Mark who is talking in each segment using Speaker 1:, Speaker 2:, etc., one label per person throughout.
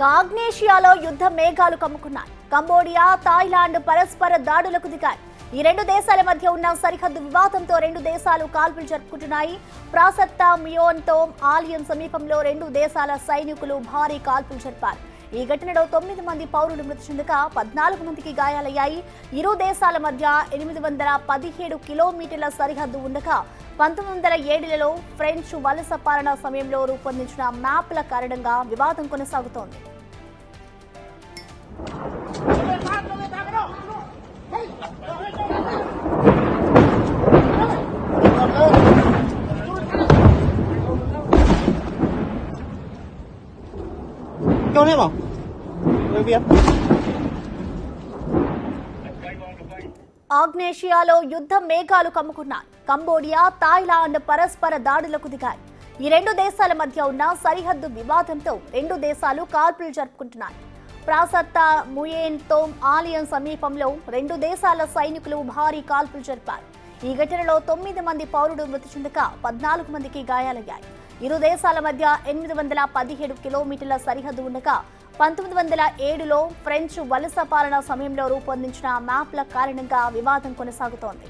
Speaker 1: ఆగ్నేషియాలో యుద్ధ మేఘాలు కమ్ముకున్నాయి. Cambodia, Thailand పరస్పర దాడులకు దిగాయి. ఈ రెండు దేశాల మధ్య ఉన్న సరిహద్దు వివాదంతో రెండు దేశాలు కాల్పులు జరుపుకుంటున్నాయి. ప్రాసత్తా మియోన్తోమ్ ఆలయం సమీపంలో రెండు దేశాల సైనికులు భారీ కాల్పులు జరిపారు. ఈ ఘటనలో 9 మంది పౌరులు మృతి చెందగా 14 మందికి గాయాలయ్యాయి. ఇరు దేశాల మధ్య 817 కిలోమీటర్ల సరిహద్దు ఉండగా 1907లో ఫ్రెంచ్ వలస పాలన సమయంలో రూపొందించిన మ్యాప్ల కారణంగా వివాదం కొనసాగుతోంది. ఆగ్నేషియాలో యుద్ధ మేఘాలు కమ్ముకున్నాయి. కంబోడియా, థాయిలాండ్ పరస్పర దాడులకు దిగాయి. ఈ రెండు దేశాల మధ్య ఉన్న సరిహద్దు వివాదంతో రెండు దేశాలు కాల్పులు జరుపుకుంటున్నాయి. ప్రాసత్తా ముయేన్తోమ్ ఆలయం సమీపంలో రెండు దేశాల సైనికులు భారీ కాల్పులు జరిపారు. ఈ ఘటనలో 9 మంది పౌరులు మృతి చెందగా 14 మందికి గాయాలయ్యాయి. ఇరు దేశాల మధ్య 817 కిలోమీటర్ల సరిహద్దు ఉండగా 1907లో ఫ్రెంచ్ వలస పాలన సమయంలో రూపొందించిన మ్యాప్ల కారణంగా వివాదం కొనసాగుతోంది.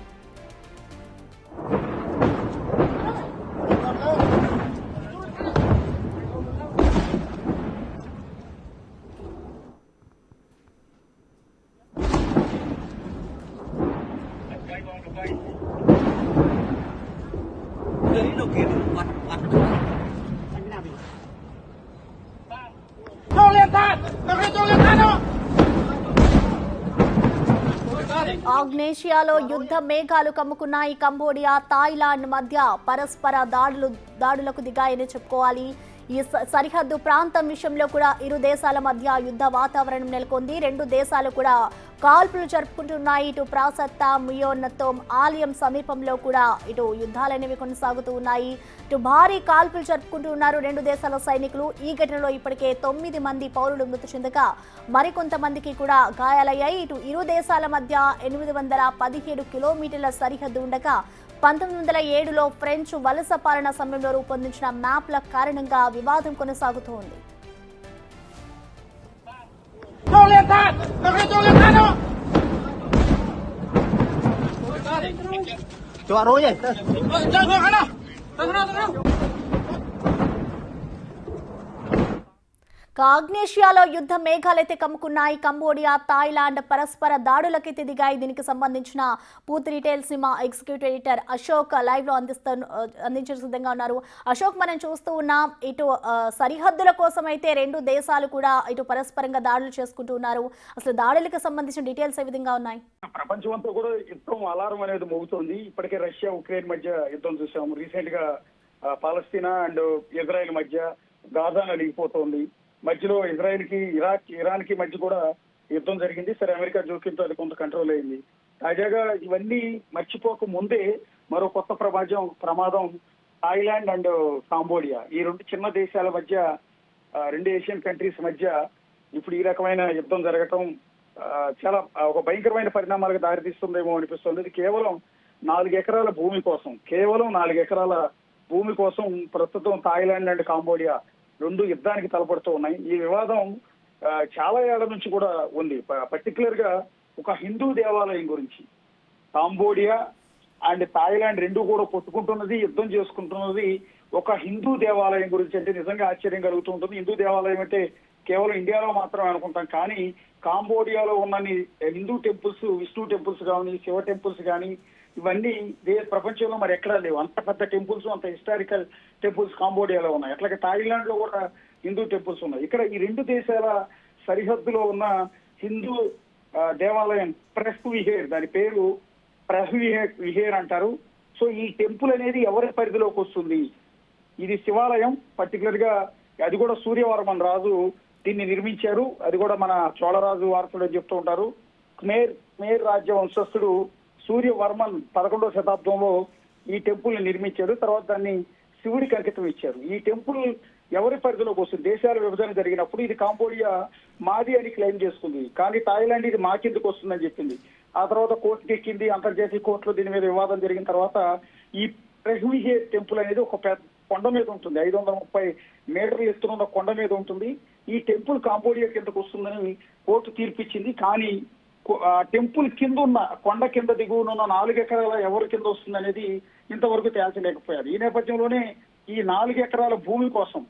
Speaker 1: ఆగ్నేషియాలో యుద్ధ మేఘాలు కమ్ముకున్నాయి. కంబోడియా, థాయిలాండ్ మధ్య పరస్పర దాడులకు దిగాయని చెప్పుకోవాలి. ఈ సరిహద్దు ప్రాంతం విషయంలో కూడా ఇరు దేశాల మధ్య యుద్ధ వాతావరణం నెలకొంది. రెండు దేశాలు కూడా కాల్పులు జరుపుకుంటున్నాయి. ఇటు ప్రాసత్తా మియోన్తోమ్ ఆలయం సమీపంలో కూడా ఇటు యుద్ధాలనేవి కొనసాగుతూ ఉన్నాయి. ఇటు భారీ కాల్పులు జరుపుకుంటూ ఉన్నారు రెండు దేశాల సైనికులు. ఈ ఘటనలో ఇప్పటికే 9 మంది పౌరులు మృతి చెందగా మరికొంతమందికి కూడా గాయాలయ్యాయి. ఇటు ఇరు దేశాల మధ్య 817 కిలోమీటర్ల సరిహద్దు ఉండగా 1907లో ఫ్రెంచ్ వలస పాలన సమయంలో రూపొందించిన మ్యాప్ల కారణంగా వివాదం కొనసాగుతోంది. ఆగ్నేషియాలో యుద్ధ మేఘాలైతే కమ్ముకున్నాయి. కంబోడియా, థాయిలాండ్ పరస్పర దాడులకైతే దిగాయి. దీనికి సంబంధించిన పూర్తి డీటెయిల్స్ మా ఎగ్జిక్యూటివ్ ఎడిటర్ అశోక్ లైవ్ లో అందించే సిద్ధంగా ఉన్నారు. అశోక్, మనం చూస్తూ ఉన్నాం ఇటు సరిహద్దుల కోసం అయితే రెండు దేశాలు కూడా ఇటు పరస్పరంగా దాడులు చేసుకుంటూ ఉన్నారు. అసలు దాడులకు సంబంధించిన డీటెయిల్స్ ఏ విధంగా ఉన్నాయి?
Speaker 2: ప్రపంచమంతా కూడా యుద్ధం అలారం అనేది మోగుతోంది. ఇప్పటికే రష్యా, ఉక్రెయిన్ మధ్య యుద్ధం చూసాము. రీసెంట్ గా పాలస్తీనా అండ్ ఇజ్రాయెల్ మధ్య గాజా నలిగిపోతోంది. మధ్యలో ఇజ్రాయెల్ కి ఇరాన్ కి మధ్య కూడా యుద్ధం జరిగింది. సరే, అమెరికా జోక్యంతో అది కొంత కంట్రోల్ అయింది. తాజాగా ఇవన్నీ మర్చిపోక ముందే మరో కొత్త ప్రమాదం థాయిలాండ్ అండ్ కాంబోడియా, ఈ రెండు చిన్న దేశాల మధ్య, రెండు ఏషియన్ కంట్రీస్ మధ్య ఇప్పుడు ఈ రకమైన యుద్ధం జరగటం చాలా ఒక భయంకరమైన పరిణామాలకు దారితీస్తుందేమో అనిపిస్తుంది. ఇది కేవలం 4 ఎకరాల భూమి కోసం ప్రస్తుతం థాయిలాండ్ అండ్ కాంబోడియా రెండు యుద్ధానికి తలపడుతూ ఉన్నాయి. ఈ వివాదం చాలా ఏళ్ల నుంచి కూడా ఉంది. పర్టికులర్ గా ఒక హిందూ దేవాలయం గురించి కాంబోడియా అండ్ థాయిలాండ్ రెండు కూడా కొట్టుకుంటున్నది, యుద్ధం చేసుకుంటున్నది ఒక హిందూ దేవాలయం గురించి. అంటే నిజంగా ఆశ్చర్యం కలుగుతూ ఉంటుంది. హిందూ దేవాలయం అంటే కేవలం ఇండియాలో మాత్రమే అనుకుంటాం, కానీ కాంబోడియాలో ఉన్న హిందూ టెంపుల్స్, విష్ణు టెంపుల్స్ కానీ, శివ టెంపుల్స్ కానీ, ఇవన్నీ ప్రపంచంలో మరి ఎక్కడా లేవు. అంత పెద్ద టెంపుల్స్, అంత హిస్టారికల్ టెంపుల్స్ కాంబోడియాలో ఉన్నాయి. అట్లాగే థాయిలాండ్ లో కూడా హిందూ టెంపుల్స్ ఉన్నాయి. ఇక్కడ ఈ రెండు దేశాల సరిహద్దులో ఉన్న హిందూ దేవాలయం ప్రెస్ విహేర్, దాని పేరు ప్రెస్ విహేర్ అంటారు. సో ఈ టెంపుల్ అనేది ఎవరి పరిధిలోకి వస్తుంది? ఇది శివాలయం. పర్టికులర్ గా అది కూడా సూర్యవర్మన్ రాజు దీన్ని నిర్మించారు. అది కూడా మన చోళరాజు వారసుడు అని చెప్తూ ఉంటారు. ఖమేర్ రాజ్య వంశస్థుడు సూర్యవర్మన్ 11వ శతాబ్దంలో ఈ టెంపుల్ ని నిర్మించారు. తర్వాత దాన్ని శివుడికి అంకితం ఇచ్చారు. ఈ టెంపుల్ ఎవరి పరిధిలోకి వస్తుంది? దేశాల విభజన జరిగినప్పుడు ఇది కాంబోడియా మాది అని క్లెయిమ్ చేసుకుంది, కానీ థాయిలాండ్ ఇది మా కిందకు వస్తుందని చెప్పింది. ఆ తర్వాత కోర్టుకి ఎక్కింది. అంతర్జాతీయ కోర్టులో దీని మీద వివాదం జరిగిన తర్వాత ఈ ప్రెహ్విహే టెంపుల్ అనేది ఒక కొండ మీద ఉంటుంది. 530 మీటర్ల ఎత్తున ఉన్న కొండ మీద ఉంటుంది. ఈ టెంపుల్ కాంబోడియా కిందకు వస్తుందని కోర్టు తీర్పిచ్చింది. కానీ ఆ టెంపుల్ కింద ఉన్న కొండ కింద దిగువన ఉన్న 4 ఎకరాల ఎవరి కింద వస్తుంది అనేది ఇంతవరకు తేల్చలేకపోయారు. ఈ నేపథ్యంలోనే ఈ 4 ఎకరాల భూమి కోసం,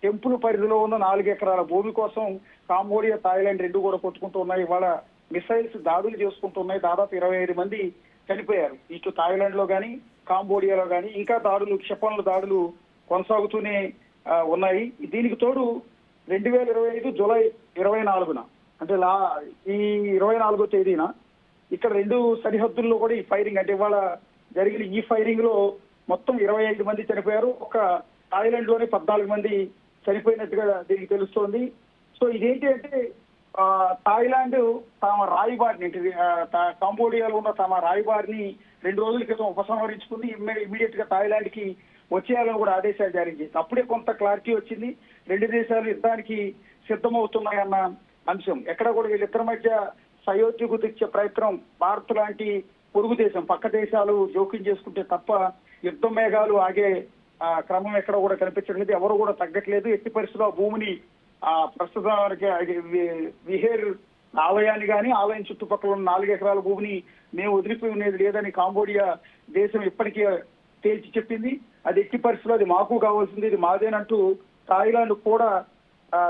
Speaker 2: టెంపుల్ పరిధిలో ఉన్న 4 ఎకరాల భూమి కోసం కాంబోడియా, థాయిలాండ్ రెండు కూడా కొట్టుకుంటూ ఉన్నాయి. ఇవాళ మిసైల్స్ దాడులు చేసుకుంటున్నాయి. దాదాపు 25 మంది చనిపోయారు. ఇటు థాయిలాండ్ లో కానీ, కాంబోడియాలో కానీ ఇంకా దాడులు, క్షిపణుల దాడులు కొనసాగుతూనే ఉన్నాయి. దీనికి తోడు 2025 జూలై 24న అంటే ఈ 24వ తేదీన ఇక్కడ 2 సరిహద్దుల్లో కూడా ఈ ఫైరింగ్, అంటే ఇవాళ జరిగిన ఈ ఫైరింగ్ లో మొత్తం 25 మంది చనిపోయారు. ఒక థాయిలాండ్ లోనే 14 మంది చనిపోయినట్టుగా దీనికి తెలుస్తోంది. సో ఇదేంటి అంటే థాయిలాండ్ తమ రాయబారిని, కాంబోడియాలో ఉన్న తమ రాయబారిని 2 రోజుల క్రితం ఉపసంహరించుకుంది. ఇమీడియట్ గా థాయిలాండ్ కి వచ్చేయాలని కూడా ఆదేశాలు జారీ చేసింది. అప్పుడే కొంత క్లారిటీ వచ్చింది. 2 దేశాలు యుద్ధానికి సిద్ధమవుతున్నాయన్న అంశం. ఎక్కడ కూడా వీళ్ళిద్దరి మధ్య సయోధ్యకు తెచ్చే ప్రయత్నం భారత్ లాంటి పొరుగు దేశం, పక్క దేశాలు జోక్యం చేసుకుంటే తప్ప యుద్ధ మేఘాలు ఆగే క్రమం ఎక్కడ కూడా కనిపించట్లేదు. ఎవరు కూడా తగ్గట్లేదు. ఎట్టి పరిస్థితుల్లో భూమిని ప్రస్తుతానికి విహేర్ ఆలయాన్ని కానీ, ఆలయం చుట్టుపక్కల ఉన్న 4 ఎకరాల భూమిని మేము వదిలిపోయి ఉండేది లేదని కాంబోడియా దేశం ఇప్పటికే తేల్చి చెప్పింది. అది ఎట్టి పరిస్థితుల్లో అది మాకు కావాల్సింది, ఇది మాదేనంటూ థాయిలాండ్ కూడా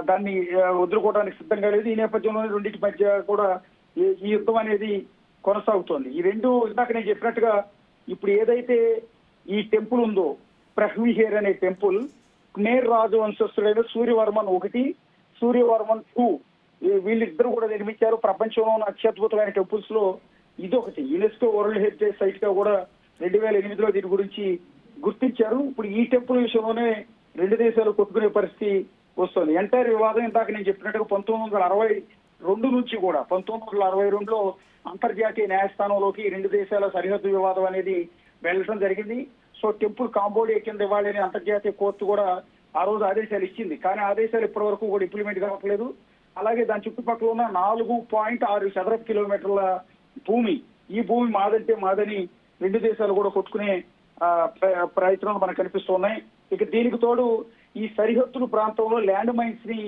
Speaker 2: దాన్ని వదులుకోవడానికి సిద్ధంగా లేదు. ఈ నేపథ్యంలోనే రెండింటి మధ్య కూడా ఈ యుద్ధం అనేది కొనసాగుతోంది. ఈ రెండు ఇందాక నేను చెప్పినట్టుగా ఇప్పుడు ఏదైతే ఈ టెంపుల్ ఉందో, ప్రహ్విహేర్ అనే టెంపుల్, ఖమేర్ రాజు వంశస్థుడైన సూర్యవర్మన్ 1, సూర్యవర్మన్ 2 వీళ్ళిద్దరు కూడా నిర్మించారు. ప్రపంచంలో ఉన్న అత్యద్భుతమైన టెంపుల్స్ లో ఇదొకటి. యునెస్కో వరల్డ్ హెరిటేజ్ సైట్ గా కూడా 2008లో దీని గురించి గుర్తించారు. ఇప్పుడు ఈ టెంపుల్ విషయంలోనే 2 దేశాలు కొట్టుకునే పరిస్థితి వస్తుంది. ఎంటైర్ వివాదం ఇందాక నేను చెప్పినట్టుగా 1962 నుంచి కూడా 1962లో అంతర్జాతీయ న్యాయస్థానంలోకి 2 దేశాల సరిహద్దు వివాదం అనేది వెళ్ళడం జరిగింది. సో టెంపుల్ కాంబోడియా కింద ఇవ్వాలని అంతర్జాతీయ కోర్టు కూడా ఆ రోజు ఆదేశాలు ఇచ్చింది. కానీ ఆదేశాలు ఇప్పటి వరకు కూడా ఇంప్లిమెంట్ కావట్లేదు. అలాగే దాని చుట్టుపక్కల ఉన్న 4.6 చదరపు కిలోమీటర్ల భూమి, ఈ భూమి మాదంటే మాదని 2 దేశాలు కూడా కొట్టుకునే ప్రయత్నాలు మనకు కనిపిస్తున్నాయి. ఇక దీనికి తోడు ఈ సరిహద్దుల ప్రాంతంలో ల్యాండ్ మైన్స్ ని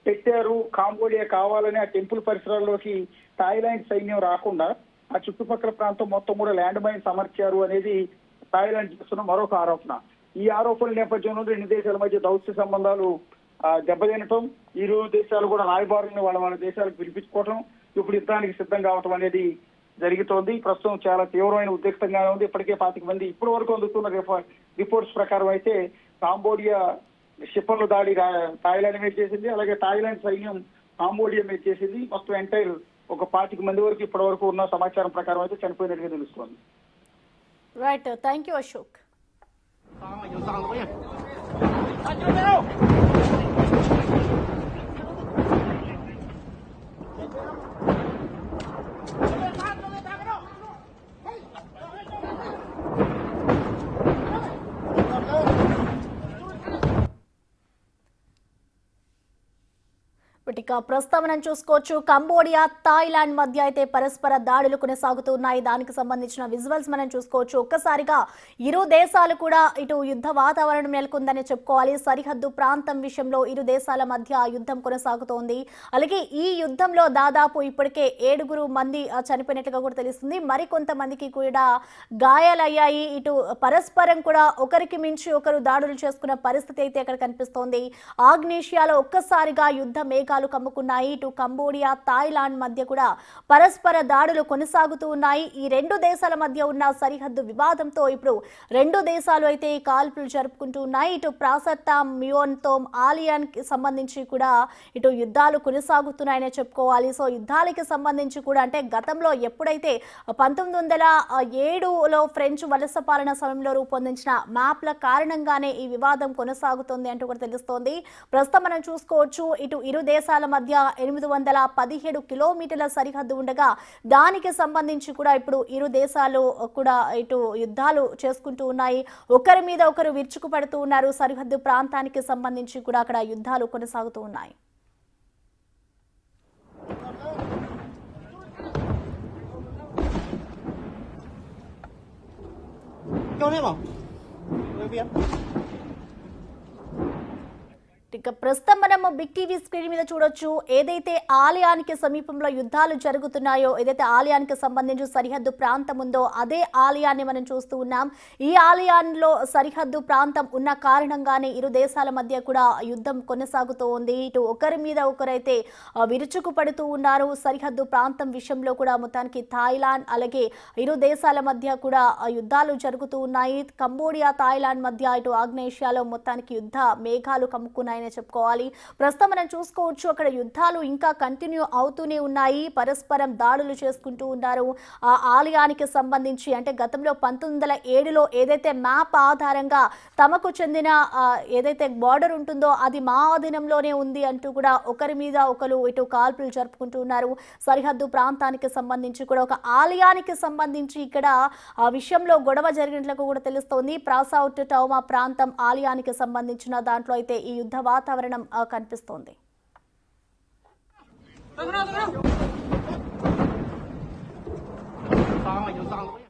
Speaker 2: పెట్టారు. కాంబోడియా కావాలని ఆ టెంపుల్ పరిసరాల్లోకి థాయిలాండ్ సైన్యం రాకుండా ఆ చుట్టుపక్కల ప్రాంతం మొత్తం కూడా ల్యాండ్ మైన్స్ అమర్చారు అనేది థాయిలాండ్ చేస్తున్న మరొక ఆరోపణ. ఈ ఆరోపణల నేపథ్యంలో 2 దేశాల మధ్య దౌత్య సంబంధాలు దెబ్బతినటం, 2 దేశాలు కూడా రాయబారులను వాళ్ళ దేశాలకు పిలిపించుకోవటం, ఇప్పుడు యుద్ధానికి సిద్ధం కావటం అనేది జరుగుతోంది. ప్రస్తుతం చాలా తీవ్రమైన ఉద్రిక్తంగానే ఉంది. ఇప్పటికే 25 మంది ఇప్పటి వరకు అందుతున్న రిపోర్ట్స్ ప్రకారం అయితే కాంబోడియా క్షిపణుల దాడి థాయిలాండ్ మీద చేసింది. అలాగే థాయిలాండ్ సైన్యం కాంబోడియా మీద చేసింది. మొత్తం ఎంటైర్ ఒక 25 మంది వరకు ఇప్పటి వరకు ఉన్న సమాచారం ప్రకారం అయితే చనిపోయినట్టుగా తెలుస్తోంది.
Speaker 1: Right, thank you Ashok. ఇక ప్రస్తుతం మనం చూసుకోవచ్చు, కంబోడియా థాయిలాండ్ మధ్య అయితే పరస్పర దాడులు కొనసాగుతూ ఉన్నాయి. దానికి సంబంధించిన విజువల్స్ మనం చూసుకోవచ్చు. ఒక్కసారిగా 2 దేశాలు కూడా ఇటు యుద్ధ వాతావరణం నెలకొందని చెప్పుకోవాలి. సరిహద్దు ప్రాంతం విషయంలో 2 దేశాల మధ్య యుద్ధం కొనసాగుతోంది. అలాగే ఈ యుద్ధంలో దాదాపు ఇప్పటికే 7 మంది చనిపోయినట్లుగా కూడా తెలుస్తుంది. మరికొంతమందికి కూడా గాయాలయ్యాయి. ఇటు పరస్పరం కూడా ఒకరికి మించి ఒకరు దాడులు చేసుకున్న పరిస్థితి అయితే అక్కడ కనిపిస్తోంది. ఆగ్నేషియాలో ఒక్కసారిగా యుద్ధ మేఘాలు కమ్ముకున్నాయి. ఇటు కంబోడియా థాయిలాండ్ మధ్య కూడా పరస్పర దాడులు కొనసాగుతూ ఉన్నాయి. ఈ 2 దేశాల మధ్య ఉన్న సరిహద్దు వివాదంతో ఇప్పుడు 2 దేశాలు అయితే కాల్పులు జరుపుకుంటూ ఉన్నాయి. ఇటు ప్రాసత్తా మియోన్తోమ్ ఆలియాన్ కి సంబంధించి కూడా ఇటు యుద్ధాలు కొనసాగుతున్నాయని చెప్పుకోవాలి. సో యుద్ధాలకి సంబంధించి కూడా అంటే గతంలో ఎప్పుడైతే 1907లో ఫ్రెంచ్ వలస పాలన సమయంలో రూపొందించిన మ్యాప్ల కారణంగానే ఈ వివాదం కొనసాగుతుంది అంటూ కూడా తెలుస్తోంది. ప్రస్తుతం మనం చూసుకోవచ్చు, ఇటు 2 దేశాల మధ్య 817 కిలోమీటర్ల సరిహద్దు ఉండగా దానికి సంబంధించి కూడా ఇప్పుడు 2 దేశాలు కూడా ఇటు యుద్ధాలు చేసుకుంటూ ఉన్నాయి. ఒకరి మీద ఒకరు విరుచుకుపడుతూ ఉన్నారు. సరిహద్దు ప్రాంతానికి సంబంధించి కూడా అక్కడ యుద్ధాలు కొనసాగుతూ ఉన్నాయి. ఇక ప్రస్తుతం మనం బిగ్ టీవీ స్క్రీన్ మీద చూడొచ్చు. ఏదైతే ఆలయానికి సమీపంలో యుద్ధాలు జరుగుతున్నాయో, ఏదైతే ఆలయానికి సంబంధించి సరిహద్దు ప్రాంతం ఉందో అదే ఆలయాన్ని మనం చూస్తూ ఉన్నాం. ఈ ఆలయాల్లో సరిహద్దు ప్రాంతం ఉన్న కారణంగానే ఇరు దేశాల మధ్య కూడా యుద్ధం కొనసాగుతూ ఉంది. ఇటు ఒకరి మీద ఒకరైతే విరుచుకు పడుతూ ఉన్నారు. సరిహద్దు ప్రాంతం విషయంలో కూడా మొత్తానికి థాయిలాండ్ అలాగే ఇరు దేశాల మధ్య కూడా యుద్ధాలు జరుగుతూ ఉన్నాయి. కంబోడియా థాయిలాండ్ మధ్య ఇటు ఆగ్నేషియాలో మొత్తానికి యుద్ధ మేఘాలు కమ్ముకున్నాయని చెప్పుకోవాలి. ప్రస్తుతం మనం చూసుకోవచ్చు అక్కడ యుద్ధాలు ఇంకా కంటిన్యూ అవుతూనే ఉన్నాయి. పరస్పరం దాడులు చేసుకుంటూ ఉన్నారు. ఆ ఆలయానికి సంబంధించి అంటే గతంలో 1907లో ఏదైతే మ్యాప్ ఆధారంగా తమకు చెందిన ఏదైతే బార్డర్ ఉంటుందో అది మా ఆధీనంలోనే ఉంది అంటూ కూడా ఒకరి మీద ఒకరు ఇటు కాల్పులు జరుపుకుంటూ ఉన్నారు. సరిహద్దు ప్రాంతానికి సంబంధించి కూడా ఒక ఆలయానికి సంబంధించి ఇక్కడ ఆ విషయంలో గొడవ జరిగినట్లు కూడా తెలుస్తోంది. ప్రాసౌట్ టౌమా ప్రాంతం ఆలయానికి సంబంధించిన దాంట్లో అయితే ఈ యుద్ధ వాతావరణం కనిపిస్తోంది.
Speaker 3: 伤了，有伤了。